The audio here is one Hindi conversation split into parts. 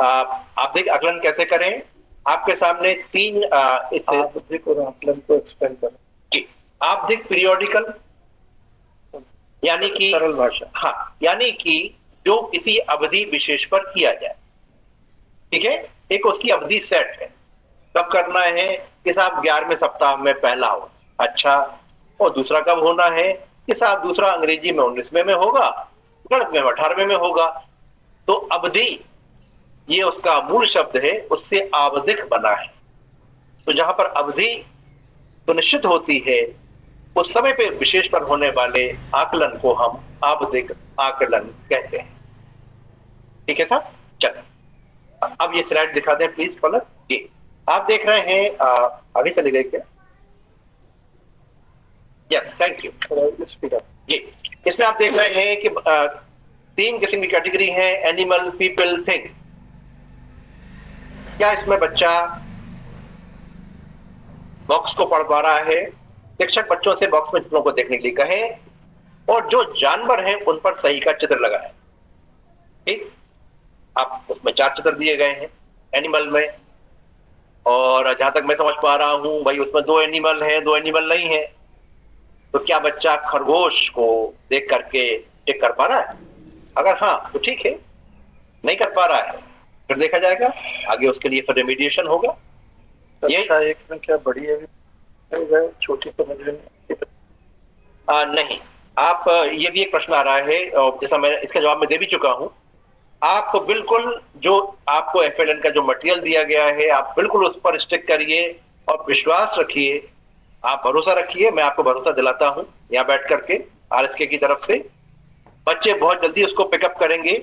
आवधिक आकलन कैसे करें? आपके सामने तीन इस आवधिक और आकलन को एक्सप्लेन करें जी। आवधिक पीरियोडिकल यानी कि सरल भाषा, हाँ, यानी कि जो किसी अवधि विशेष पर किया जाए, ठीक है। एक उसकी अवधि सेट है, कब करना है कि साहब 11वें सप्ताह में पहला हो, अच्छा। और दूसरा कब होना है कि साहब दूसरा अंग्रेजी में 19वें में होगा, गणित में 18वें में होगा। तो अवधि ये उसका मूल शब्द है, उससे आवधिक बना है। तो जहां पर अवधि सुनिश्चित होती है उस समय पे विशेष पर होने वाले आकलन को हम आवधिक आकलन कहते हैं, ठीक है साहब। चलिए अब ये स्लाइड दिखा दें प्लीज पलक जी। आप देख रहे हैं आगे चले गए क्या? यस, थैंक यू जी। इसमें आप देख रहे हैं कि तीन किस्म की कैटेगरी है, एनिमल, पीपल, थिंग। क्या इसमें बच्चा बॉक्स को पढ़ पा रहा है? शिक्षक बच्चों से बॉक्स में चित्रों को देखने के लिए कहें और जो जानवर हैं उन पर सही का चित्र लगाएं, ठीक। आप उसमें 4 चित्र दिए गए हैं एनिमल में, और जहां तक मैं समझ पा रहा हूं भाई उसमें 2 एनिमल हैं, 2 एनिमल नहीं है। तो क्या बच्चा खरगोश को देख करके टिक कर पा रहा है? अगर हाँ तो ठीक है, नहीं कर पा रहा है फिर देखा जाएगा आगे, उसके लिए फिर रेमिडिएशन होगा। अच्छा, एक में क्या बड़ी है छोटी समझ में नहीं। आप ये भी एक प्रश्न आ रहा है, जैसा मैं इसका जवाब मैं दे भी चुका हूं। आप बिल्कुल जो आपको एफएलएन का जो मटेरियल दिया गया है आप बिल्कुल उस पर स्टिक करिए और विश्वास रखिए, आप भरोसा रखिए। मैं आपको भरोसा दिलाता हूं यहाँ बैठ करके आरएसके की तरफ से, बच्चे बहुत जल्दी उसको पिकअप करेंगे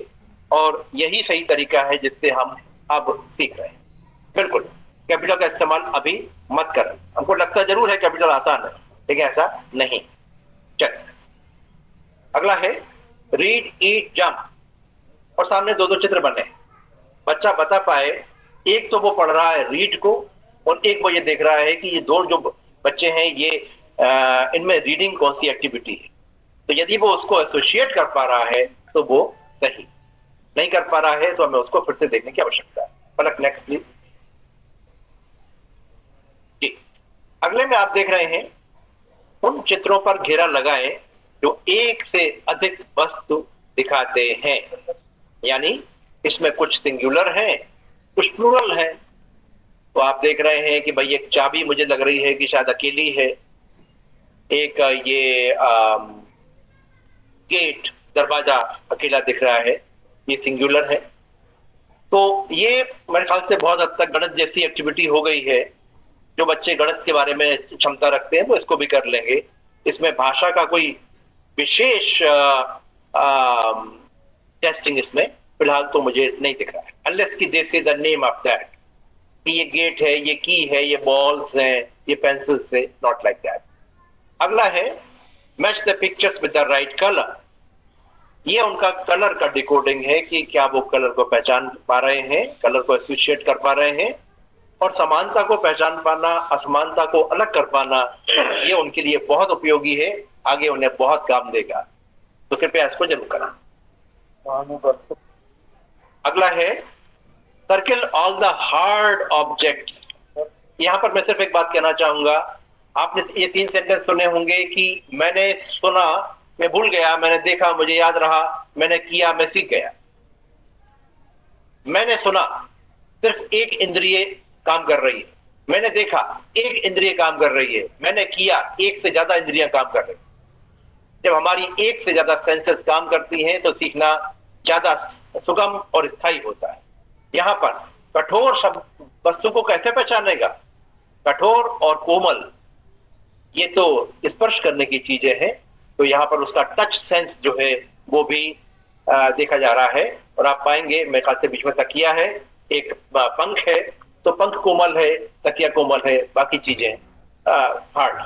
और यही सही तरीका है जिससे हम अब सीख रहे हैं। बिल्कुल कैपिटल का इस्तेमाल अभी मत करें। हमको लगता जरूर है कैपिटल आसान है, लेकिन ऐसा नहीं। चल अगला है रीड, ईट, जंप, और सामने 2-2 चित्र बने। बच्चा बता पाए, एक तो वो पढ़ रहा है रीड को और एक वो ये देख रहा है कि ये 2 जो बच्चे हैं ये इनमें रीडिंग कौन सी एक्टिविटी है। तो यदि वो उसको एसोसिएट कर पा रहा है तो वो सही, नहीं कर पा रहा है तो हमें उसको फिर से देखने की आवश्यकता है। पलक नेक्स्ट प्लीज जी। अगले में आप देख रहे हैं उन चित्रों पर घेरा लगाएं जो एक से अधिक वस्तु दिखाते हैं, यानी इसमें कुछ सिंगुलर है कुछ प्लूरल है। तो आप देख रहे हैं कि भाई एक चाबी मुझे लग रही है कि शायद अकेली है, एक ये गेट, दरवाजा अकेला दिख रहा है, ये सिंगुलर है। तो ये मेरे ख्याल से बहुत हद तक गणित जैसी एक्टिविटी हो गई है। जो बच्चे गणित के बारे में क्षमता रखते हैं वो इसको भी कर लेंगे। इसमें भाषा का कोई विशेष टेस्टिंग इसमें फिलहाल तो मुझे नहीं दिख रहा है, अनलेस कि दे से द नेम ऑफ दैट कि ये गेट है, ये की है, ये बॉल्स हैं, ये पेंसिल्स है, नॉट लाइक दैट। अगला है match the pictures with the right colour. ये उनका कलर का डिकोडिंग है कि क्या वो कलर को पहचान पा रहे हैं, कलर को एसोसिएट कर पा रहे हैं, और समानता को पहचान पाना, असमानता को अलग कर पाना, ये उनके लिए बहुत उपयोगी है, आगे उन्हें बहुत काम देगा। तो कृपया इसको जरूर करें। अगला है circle all the hard objects. यहां पर मैं सिर्फ एक बात कहना चाहूंगा, आपने ये 3 सेंटेंस सुने होंगे कि मैंने सुना, मैं भूल गया, मैंने देखा, मुझे याद रहा, मैंने किया, मैं सीख गया। मैंने सुना, सिर्फ एक इंद्रिय काम कर रही है। मैंने देखा, एक इंद्रिय काम कर रही है। मैंने किया, एक से ज्यादा इंद्रियां काम कर रही है। जब हमारी एक से ज्यादा सेंसेस काम करती हैं तो सीखना ज्यादा सुगम और स्थायी होता है। यहां पर कठोर शब्द वस्तु को कैसे पहचानेगा? कठोर और कोमल ये तो स्पर्श करने की चीजें हैं, तो यहां पर उसका टच सेंस जो है वो भी देखा जा रहा है। और आप पाएंगे मेरे ख्याल से बीच में तकिया है, एक पंख है, तो पंख कोमल है, तकिया कोमल है, बाकी चीजें हार्ड।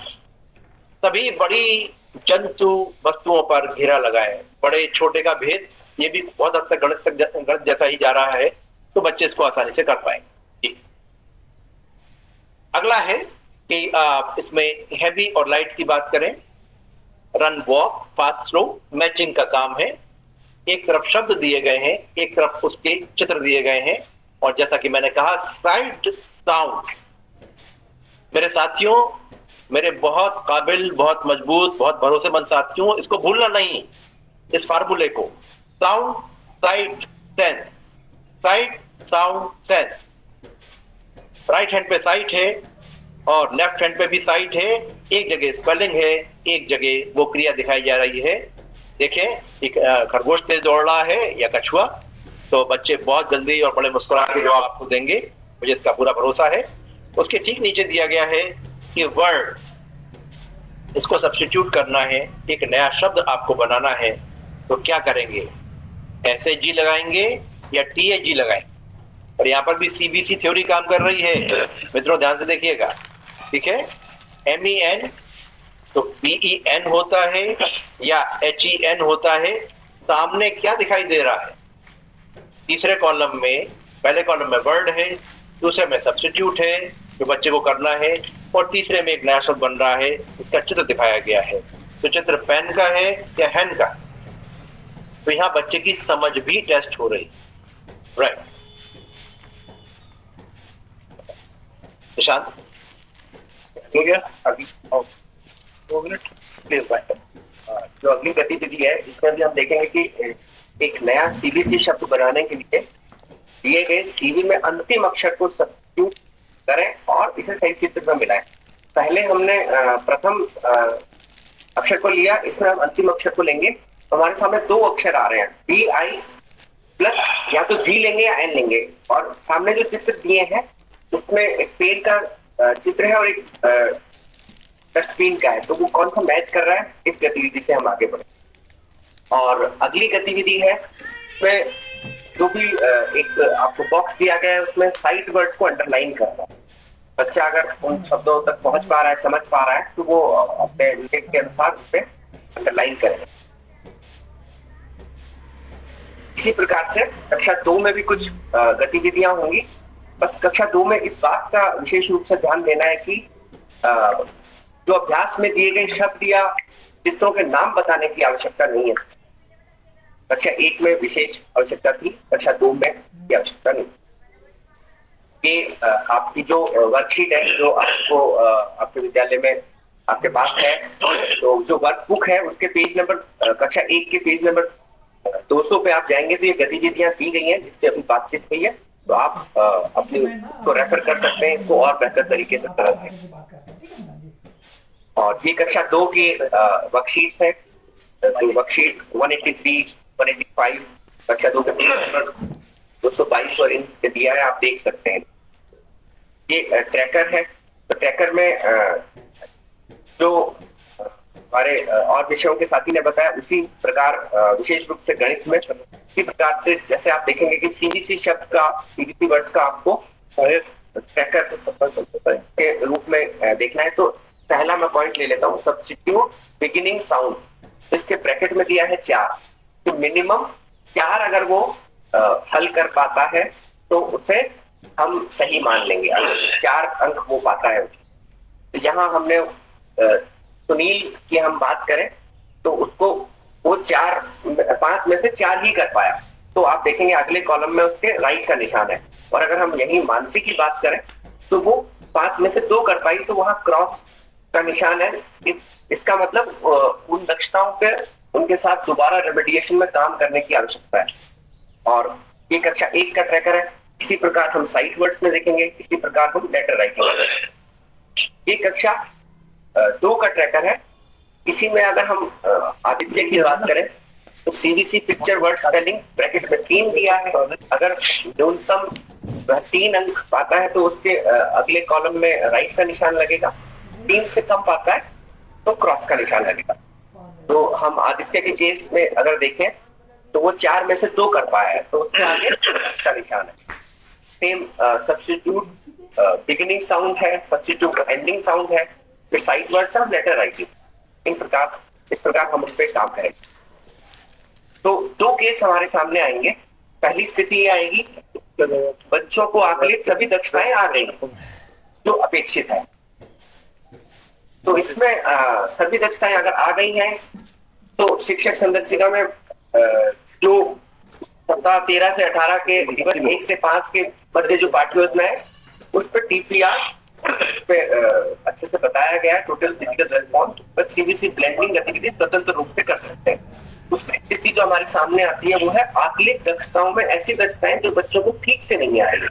सभी बड़ी जंतु वस्तुओं पर घेरा लगाए, बड़े छोटे का भेद ये भी बहुत हद तक गणित जैसा ही जा रहा है, तो बच्चे इसको आसानी से कर पाएंगे। जी। अगला है कि इसमें हैवी और लाइट की बात करें। Run, walk, fast, slow, matching का काम है। एक तरफ शब्द दिए गए हैं, एक तरफ उसके चित्र दिए गए हैं, और जैसा कि मैंने कहा साइट साउंड। मेरे साथियों, मेरे बहुत काबिल, बहुत मजबूत, बहुत भरोसेमंद साथियों, इसको भूलना नहीं, इस फार्मूले को। Sound site sense, site sound sense. Right hand पे साइट है और लेफ्ट हैंड पे भी साइट है। एक जगह स्पेलिंग है, एक जगह वो क्रिया दिखाई जा रही है। देखें, एक खरगोश तेज दौड़ रहा है या कछुआ, तो बच्चे बहुत जल्दी और बड़े मुस्कुरा के जवाब आपको देंगे, मुझे इसका पूरा भरोसा है। उसके ठीक नीचे दिया गया है कि वर्ड, इसको सब्स्टिट्यूट करना है, एक नया शब्द आपको बनाना है, तो क्या करेंगे? SAG लगाएंगे या TAG लगाएंगे? और यहाँ पर भी CBC थ्योरी काम कर रही है, मित्रों ध्यान से देखिएगा, ठीक है। MEN तो PEN होता है या HEN होता है। सामने क्या दिखाई दे रहा है? तीसरे कॉलम में, पहले कॉलम में वर्ड है, दूसरे में सब्स्टिट्यूट है जो बच्चे को करना है, और तीसरे में एक नया शब्द बन रहा है, इसका चित्र दिखाया गया है। तो चित्र पेन का है या हैन का? तो यहाँ बच्चे की समझ भी टेस्ट हो रही, राइट। निशांत हो गया? अभी 2 मिनट प्लीज बाय। जो अगली गतिविधि है, इसमें भी हम देखेंगे कि एक नया CBC शब्द बनाने के लिए दिए गए CV में अंतिम अक्षर को सब्स्टिट्यूट करें और इसे सही चित्र में मिलाएं। पहले हमने प्रथम अक्षर को लिया, इसमें हम अंतिम अक्षर को लेंगे। हमारे सामने 2 अक्षर आ रहे हैं, DI प्लस या तो G लेंगे या N लेंगे, और सामने जो चित्र दिए हैं उसमें एक पेड़ का चित्र है और एक डस्टबिन का है, तो वो कौन सा मैच कर रहा है, इस गतिविधि से हम आगे बढ़े। और अगली गतिविधि है, उसमें जो भी एक आपको बॉक्स दिया गया है उसमें साइट वर्ड्स को अंडरलाइन करना है। बच्चा अगर उन शब्दों तक पहुंच पा रहा है, समझ पा रहा है, तो वो अपने लेख के अनुसार उसे अंडरलाइन करेगा। इसी प्रकार से कक्षा 2 में भी कुछ गतिविधियां होंगी। बस कक्षा 2 में इस बात का विशेष रूप से ध्यान देना है कि जो अभ्यास में दिए गए शब्द या चित्रों के नाम बताने की आवश्यकता नहीं है। कक्षा 1 में विशेष आवश्यकता थी, कक्षा 2 में की आवश्यकता नहीं। ये आपकी जो वर्कशीट है जो आपको आपके विद्यालय में आपके पास है, तो जो वर्कबुक है उसके पेज नंबर कक्षा 1 के पेज नंबर 200 पे आप जाएंगे तो ये गतिविधियां दी गई हैं जिसपे अभी बातचीत हुई है, तो आप अपनी को रेफर कर सकते हैं, इसको और बेहतर तरीके से समझ सकते। और ये कक्षा 2 की वर्कशीट्स है, तो वर्कशीट 183, 185 कक्षा 2 के पेज नंबर 222 पर इन दिया है, आप देख सकते हैं। ये ट्रैकर है, तो ट्रैकर में जो हमारे और विषयों के साथी ने बताया उसी प्रकार विशेष रूप से गणित में इसी प्रकार से जैसे आप देखेंगे कि CBC शब्द का, CBC वर्ड्स का आपको ट्रैकर के रूप में देखना है। तो पहला मैं पॉइंट ले लेता हूँ, सब्स्टिट्यूट बिगिनिंग साउंड। इसके ब्रैकेट में दिया है 4, तो मिनिमम 4 अगर वो हल कर पाता है तो उसे हम सही मान लेंगे, अगर 4 अंक वो पाता है। तो यहाँ हमने सुनील की हम बात करें तो उसको वो 5 में से 4 ही कर पाया, तो आप देखेंगे अगले कॉलम में उसके राइट का निशान है। और अगर हम यही मानसी की बात करें तो वो 5 में से 2 कर पाई, तो वहां क्रॉस का निशान है। इसका मतलब उन दक्षताओं पे उनके साथ दोबारा रेमेडिएशन में काम करने की आवश्यकता है। और ये कक्षा 1 का ट्रैकर है। इसी प्रकार हम साइट वर्ड्स में देखेंगे, इसी प्रकार हम लेटर राइटिंग। ये कक्षा 2 का ट्रैकर है। इसी में अगर हम आदित्य की बात करें तो CBC picture word spelling bracket में 3 दिया है। अगर न्यूनतम 3 अंक पाता है तो उसके अगले कॉलम में राइट का निशान लगेगा, 3 से कम पाता है तो क्रॉस का निशान लगेगा। तो हम आदित्य के केस में अगर देखें तो वो 4 में से 2 कर पाया है, तो उसके आगे का निशान है। सेम सब्स्टिट्यूट बिगिनिंग साउंड है, सब्स्टिट्यूट एंडिंग साउंड है, फिर साइड वर्ड्स और लेटर राइटिंग। इस प्रकार हम उस पर काम करेंगे। तो 2 केस हमारे सामने आएंगे। पहली स्थिति आएगी बच्चों को आकलित सभी दक्षताएं आ गई जो अपेक्षित है। तो इसमें सभी दक्षताएं अगर आ गई हैं तो शिक्षक संदर्शिका में जो सप्ताह 13 से 18 के दिवस 1 से 5 के मध्य जो पाठ्य योजना है उस पर TPR पे अच्छे से बताया गया है, टोटल फिजिकल रेस्पॉन्स, पर सीबीसी ब्लेंडिंग गतिविधि स्वतंत्र रूप से कर सकते हैं। दूसरी स्थिति जो हमारे सामने आती है वो है आकलित दक्षताओं में ऐसी दक्षताएं जो बच्चों को ठीक से नहीं आ रही,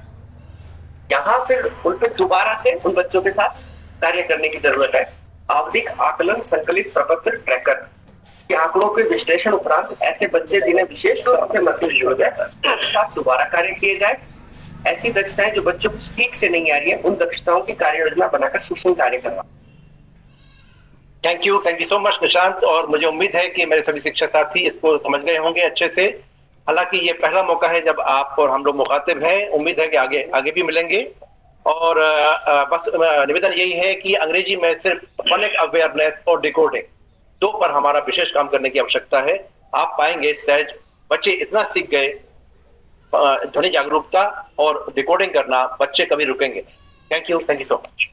यहाँ फिर उन पर दोबारा से उन बच्चों के साथ कार्य करने की जरूरत है। आवधिक आकलन संकलित प्रपत्र ट्रैकर के आंकड़ों के विश्लेषण उपरांत ऐसे बच्चे जिन्हें विशेष रूप से मध्यम जरूरत है उनके साथ दोबारा कार्य किए जाए। ऐसी दक्षताएं जो बच्चों को ठीक से नहीं आ रही है उन दक्षताओं की कार्य योजना बनाकर सूक्ष्म कार्य करना। Thank you so much Nishant, और मुझे उम्मीद है कि मेरे सभी शिक्षक साथी इसको समझ गए होंगे अच्छे से। हालांकि ये पहला मौका है जब आप और हम लोग मुखातिब हैं, उम्मीद है कि आगे भी मिलेंगे। और बस निवेदन यही है कि अंग्रेजी में सिर्फ फोनिक अवेयरनेस और डिकोडिंग दो पर हमारा विशेष काम करने की आवश्यकता है। आप पाएंगे सहज बच्चे इतना सीख गए, ध्वनि जागरूकता और डिकोडिंग करना, बच्चे कभी रुकेंगे। Thank you so much.